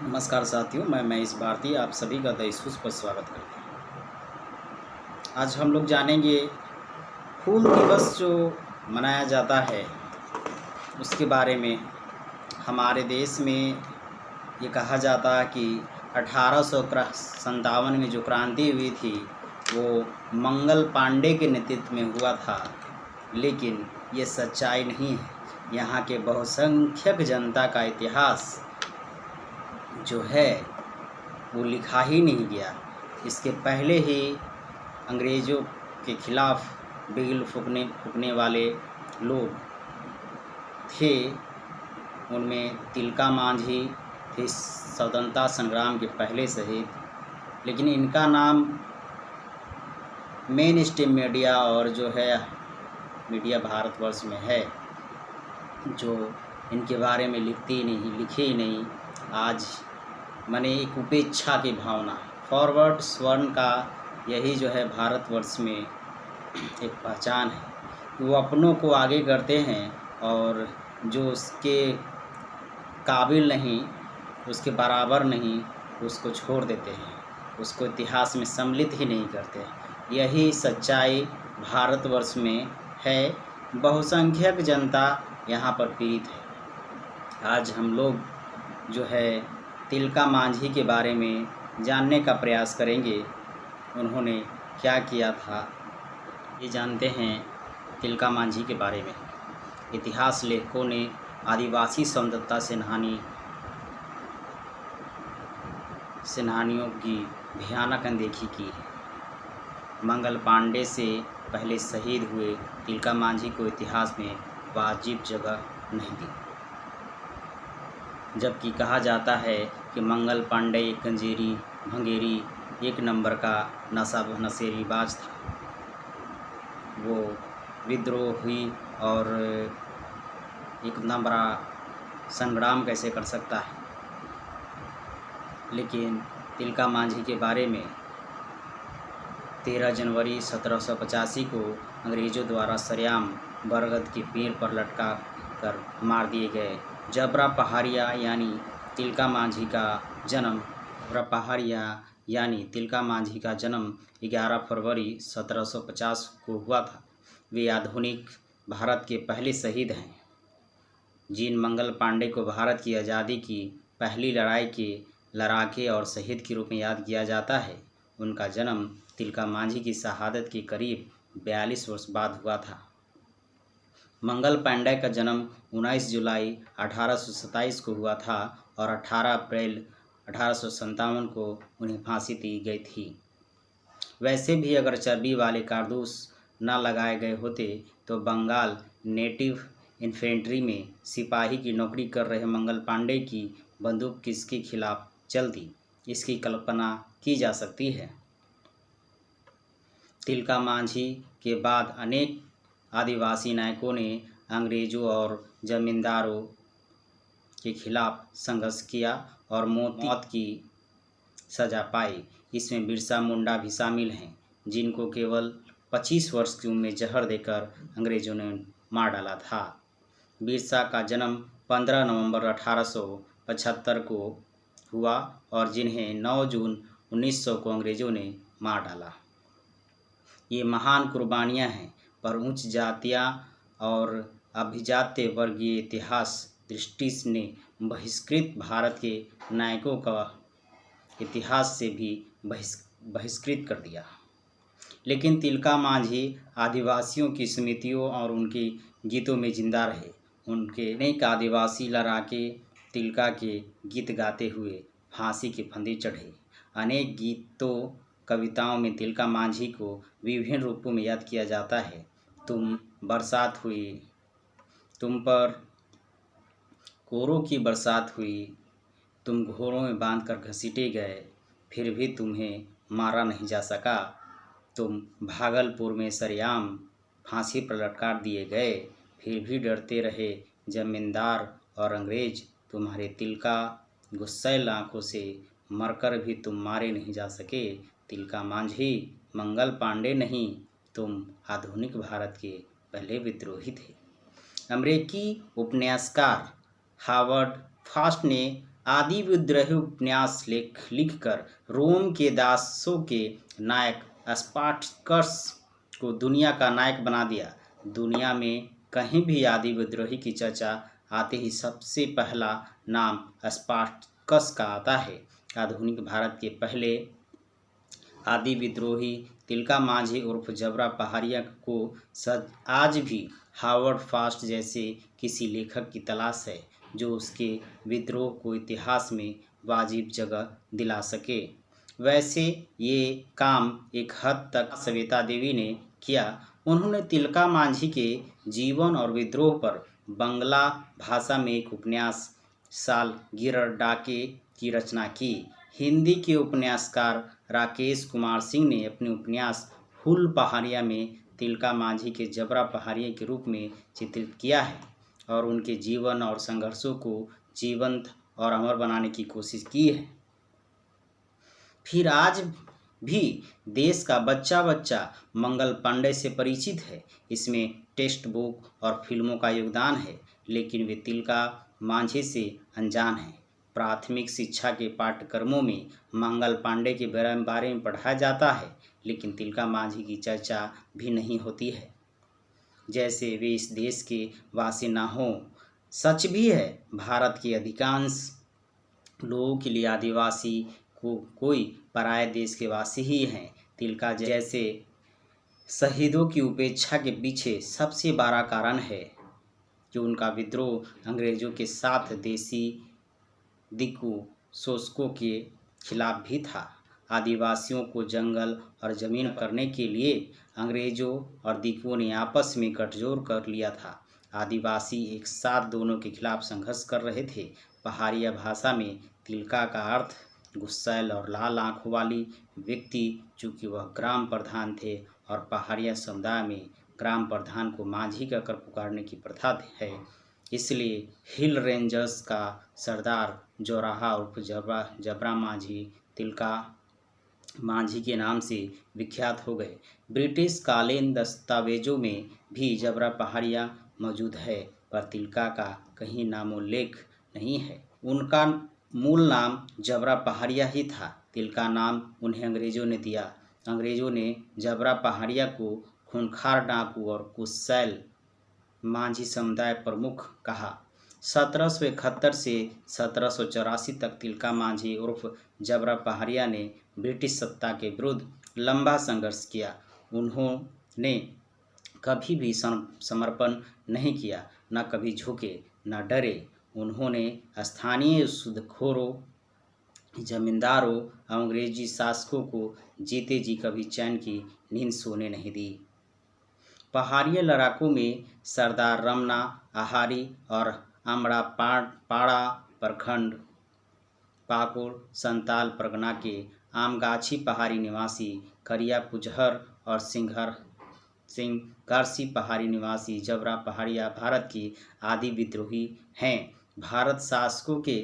नमस्कार साथियों, मैं महेश भारती आप सभी का तहे पर स्वागत करता हूँ। आज हम लोग जानेंगे हूल दिवस जो मनाया जाता है उसके बारे में। हमारे देश में ये कहा जाता है कि 1857 में जो क्रांति हुई थी वो मंगल पांडे के नेतृत्व में हुआ था, लेकिन ये सच्चाई नहीं है। यहाँ के बहुसंख्यक जनता का इतिहास जो है वो लिखा ही नहीं गया। इसके पहले ही अंग्रेज़ों के खिलाफ़ बिगुल फूंकने वाले लोग थे। उनमें तिलका मांझी थे, स्वतंत्रता संग्राम के पहले शहीद। लेकिन इनका नाम मेन स्ट्रीम मीडिया और जो है मीडिया भारतवर्ष में है जो इनके बारे में लिखे ही नहीं। आज माने एक उपेक्षा की भावना, फॉरवर्ड स्वर्ण का यही जो है भारतवर्ष में एक पहचान है। वो अपनों को आगे करते हैं और जो उसके काबिल नहीं, उसके बराबर नहीं, उसको छोड़ देते हैं, उसको इतिहास में सम्मिलित ही नहीं करते। यही सच्चाई भारतवर्ष में है। बहुसंख्यक जनता यहाँ पर पीड़ित है। आज हम लोग जो है तिलका मांझी के बारे में जानने का प्रयास करेंगे। उन्होंने क्या किया था ये जानते हैं। तिलका मांझी के बारे में इतिहास लेखकों ने आदिवासी स्वतंत्रता सेनानियों की भयानक अनदेखी की है। मंगल पांडे से पहले शहीद हुए तिलका मांझी को इतिहास में वाजिब जगह नहीं दी, जबकि कहा जाता है कि मंगल पांडे एक गंजेरी भंगेरी एक नंबर का नशेरीबाज था। वो विद्रोह हुई और इतना बड़ा संग्राम कैसे कर सकता है। लेकिन तिलका मांझी के बारे में 13 जनवरी 1785 को अंग्रेज़ों द्वारा सरेआम बरगद के पेड़ पर लटका कर मार दिए गए। जबरा पहाड़िया यानी तिलका मांझी का जन्म 11 फरवरी 1750 को हुआ था। वे आधुनिक भारत के पहले शहीद हैं जिन मंगल पांडे को भारत की आज़ादी की पहली लड़ाई के लड़ाके और शहीद के रूप में याद किया जाता है। उनका जन्म तिलका मांझी की शहादत के करीब 42 वर्ष बाद हुआ था। मंगल पांडे का जन्म 19 जुलाई 1827 को हुआ था और 18 अप्रैल 1857 को उन्हें फांसी दी गई थी। वैसे भी अगर चर्बी वाले कारतूस न लगाए गए होते तो बंगाल नेटिव इन्फेंट्री में सिपाही की नौकरी कर रहे मंगल पांडे की बंदूक किसके खिलाफ चलती, इसकी कल्पना की जा सकती है। तिलका मांझी के बाद अनेक आदिवासी नायकों ने अंग्रेज़ों और जमींदारों के खिलाफ संघर्ष किया और मौत की सज़ा पाई। इसमें बिरसा मुंडा भी शामिल हैं, जिनको केवल 25 वर्ष की उम्र में जहर देकर अंग्रेज़ों ने मार डाला था। बिरसा का जन्म 15 नवंबर 1875 को हुआ और जिन्हें 9 जून 1900 को अंग्रेज़ों ने मार डाला। ये महान कुर्बानियाँ हैं, पर उच्च जातियाँ और अभिजात्य वर्गीय इतिहास दृष्टि ने बहिष्कृत भारत के नायकों का इतिहास से भी बहिष्कृत कर दिया। लेकिन तिलका मांझी आदिवासियों की स्मृतियों और उनके गीतों में जिंदा रहे। उनके अनेक आदिवासी लड़ाके तिलका के गीत गाते हुए फांसी के फंदे चढ़े। अनेक गीतों कविताओं में तिलका मांझी को विभिन्न रूपों में याद किया जाता है। तुम बरसात हुई, तुम पर कोरों की बरसात हुई, तुम घोड़ों में बांधकर घसीटे गए, फिर भी तुम्हें मारा नहीं जा सका। तुम भागलपुर में सरेआम फांसी पर लटका दिए गए, फिर भी डरते रहे जमींदार और अंग्रेज। तुम्हारे तिलका गुस्सैल आँखों से मरकर भी तुम मारे नहीं जा सके। तिलका मांझी मंगल पांडे नहीं, तुम आधुनिक भारत के पहले विद्रोही थे। अमेरिकी उपन्यासकार हावर्ड फास्ट ने आदि विद्रोही उपन्यास लिखकर रोम के दासों के नायक स्पार्टकस को दुनिया का नायक बना दिया। दुनिया में कहीं भी आदि विद्रोही की चर्चा आते ही सबसे पहला नाम स्पार्टकस का आता है। आधुनिक भारत के पहले आदि विद्रोही तिलका मांझी उर्फ जबरा पहाड़िया को आज भी हावर्ड फास्ट जैसे किसी लेखक की तलाश है जो उसके विद्रोह को इतिहास में वाजिब जगह दिला सके। वैसे ये काम एक हद तक सविता देवी ने किया। उन्होंने तिलका मांझी के जीवन और विद्रोह पर बंगला भाषा में एक उपन्यास सालगिरह डाके की रचना की। हिंदी के उपन्यासकार राकेश कुमार सिंह ने अपने उपन्यास फूल पहाड़िया में तिलका मांझी के जबरा पहाड़िया के रूप में चित्रित किया है और उनके जीवन और संघर्षों को जीवंत और अमर बनाने की कोशिश की है। फिर आज भी देश का बच्चा बच्चा मंगल पांडे से परिचित है। इसमें टेक्स्ट बुक और फिल्मों का योगदान है, लेकिन वे तिलका मांझी से अनजान हैं। प्राथमिक शिक्षा के पाठ्यक्रमों में मंगल पांडे के बारे में पढ़ाया जाता है, लेकिन तिलका मांझी की चर्चा भी नहीं होती है, जैसे वे इस देश के वासी ना हों। सच भी है, भारत के अधिकांश लोगों के लिए आदिवासी को कोई पराये देश के वासी ही हैं। तिलका जैसे शहीदों की उपेक्षा के पीछे सबसे बड़ा कारण है कि उनका विद्रोह अंग्रेजों के साथ देसी दिक्कू शोषकों के खिलाफ भी था। आदिवासियों को जंगल और ज़मीन करने के लिए अंग्रेजों और दिक्कुओं ने आपस में गठजोड़ कर लिया था। आदिवासी एक साथ दोनों के खिलाफ संघर्ष कर रहे थे। पहाड़िया भाषा में तिलका का अर्थ गुस्सैल और लाल आंखों वाली व्यक्ति, चूँकि वह ग्राम प्रधान थे और पहाड़िया समुदाय में ग्राम प्रधान को मांझी कहकर पुकारने की प्रथा है, इसलिए हिल रेंजर्स का सरदार जोराहा उर्फ जबरा मांझी तिलका मांझी के नाम से विख्यात हो गए। ब्रिटिश कालीन दस्तावेजों में भी जबरा पहाड़िया मौजूद है, पर तिलका का कहीं नामोल्लेख नहीं है। उनका मूल नाम जबरा पहाड़िया ही था। तिलका नाम उन्हें अंग्रेज़ों ने दिया। अंग्रेज़ों ने जबरा पहाड़िया को खूंखार डाकू और गुस्सैल मांझी समुदाय प्रमुख कहा। 1771 से 1784 तक तिलका मांझी उर्फ जबरा पहाड़िया ने ब्रिटिश सत्ता के विरुद्ध लंबा संघर्ष किया। उन्होंने कभी भी समर्पण नहीं किया, न कभी झुके, न डरे। उन्होंने स्थानीय सूदखोरों, जमींदारों, अंग्रेजी शासकों को जीते जी कभी चैन की नींद सोने नहीं दी। पहाड़िया लड़ाकों में सरदार रमना आहारी और अमड़ा पाड़ा प्रखंड पाकुड़ संताल परगना के आमगाछी पहाड़ी निवासी करिया पुजहर और सिंगारसी पहाड़ी निवासी जबरा पहाड़िया भारत की आदि विद्रोही हैं। भारत शासकों के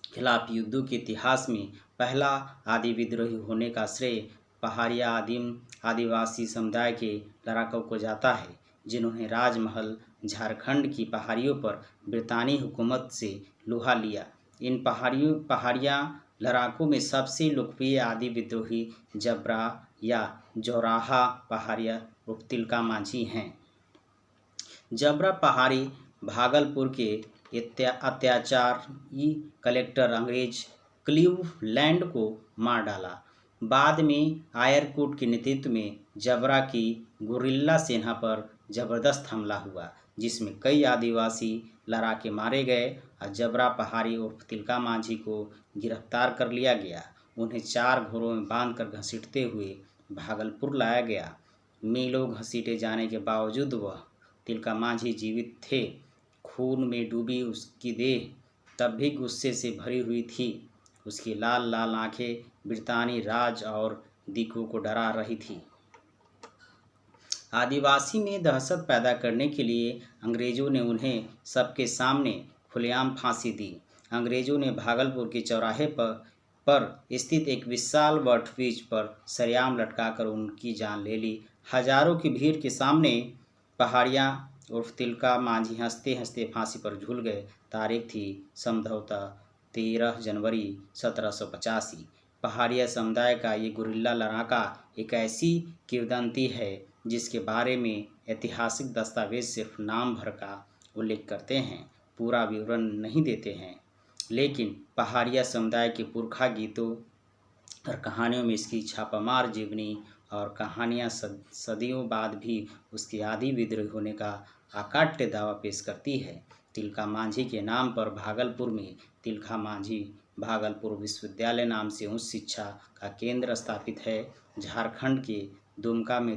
खिलाफ युद्धों के इतिहास में पहला आदि विद्रोही होने का श्रेय पहाड़िया आदिम आदिवासी समुदाय के लड़ाकों को जाता है, जिन्होंने राजमहल झारखंड की पहाड़ियों पर ब्रितानी हुकूमत से लोहा लिया। इन पहाड़िया लड़ाकों में सबसे लोकप्रिय आदि विद्रोही जबरा या जोराहा पहाड़िया उर्फ तिलका मांझी हैं। जबरा पहाड़ी भागलपुर के अत्याचारी कलेक्टर अंग्रेज क्लीवलैंड को मार डाला। बाद में आयरकुट के नेतृत्व में जबरा की गुरिल्ला सेना पर जबरदस्त हमला हुआ, जिसमें कई आदिवासी लड़ाके मारे गए और जबरा पहाड़ी उर्फ तिलका मांझी को गिरफ्तार कर लिया गया। उन्हें 4 घोड़ों में बांधकर घसीटते हुए भागलपुर लाया गया। मीलों घसीटे जाने के बावजूद वह तिलका मांझी जीवित थे। खून में डूबी उसकी देह तब भी गुस्से से भरी हुई थी। उसकी लाल लाल आंखें ब्रितानी राज और दिक्कुओं को डरा रही थी। आदिवासी में दहशत पैदा करने के लिए अंग्रेज़ों ने उन्हें सबके सामने खुलेआम फांसी दी। अंग्रेज़ों ने भागलपुर के चौराहे पर स्थित एक विशाल वटवृक्ष पर सरेआम लटकाकर उनकी जान ले ली। हजारों की भीड़ के सामने पहाड़िया उर्फ तिलका मांझी हंसते हंसते फांसी पर झूल गए। तारीख थी संभवतः 13 जनवरी 1785। पहाड़िया समुदाय का ये गुरिल्ला लड़ाका एक ऐसी किंवदंती है जिसके बारे में ऐतिहासिक दस्तावेज सिर्फ नाम भर का उल्लेख करते हैं, पूरा विवरण नहीं देते हैं। लेकिन पहाड़िया समुदाय के पुरखा गीतों और कहानियों में इसकी छापामार जीवनी और कहानियाँ सदियों बाद भी उसके आदि विद्रोही होने का अकाट्य दावा पेश करती है। तिलका मांझी के नाम पर भागलपुर में तिलका मांझी भागलपुर विश्वविद्यालय नाम से उच्च शिक्षा का केंद्र स्थापित है। झारखंड के दुमका में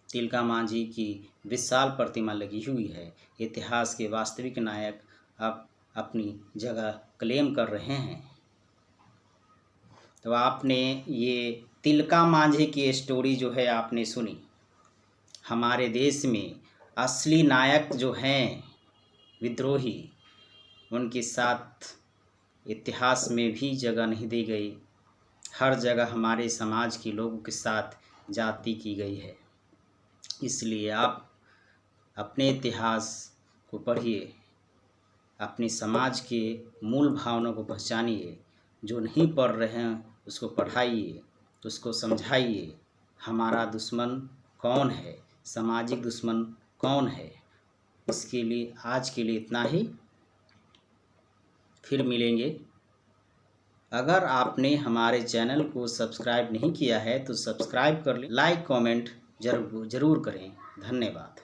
तिलका मांझी की विशाल प्रतिमा लगी हुई है। इतिहास के वास्तविक नायक अब अपनी जगह क्लेम कर रहे हैं। तो आपने ये तिलका मांझी की स्टोरी जो है आपने सुनी। हमारे देश में असली नायक जो हैं विद्रोही, उनके साथ इतिहास में भी जगह नहीं दी गई। हर जगह हमारे समाज के लोगों के साथ जाति की गई है। इसलिए आप अपने इतिहास को पढ़िए, अपने समाज के मूल भावनाओं को पहचानिए। जो नहीं पढ़ रहे हैं उसको पढ़ाइए, उसको समझाइए हमारा दुश्मन कौन है, सामाजिक दुश्मन कौन है। इसके लिए आज के लिए इतना ही, फिर मिलेंगे। अगर आपने हमारे चैनल को सब्सक्राइब नहीं किया है तो सब्सक्राइब कर लें, लाइक कमेंट जरूर करें। धन्यवाद।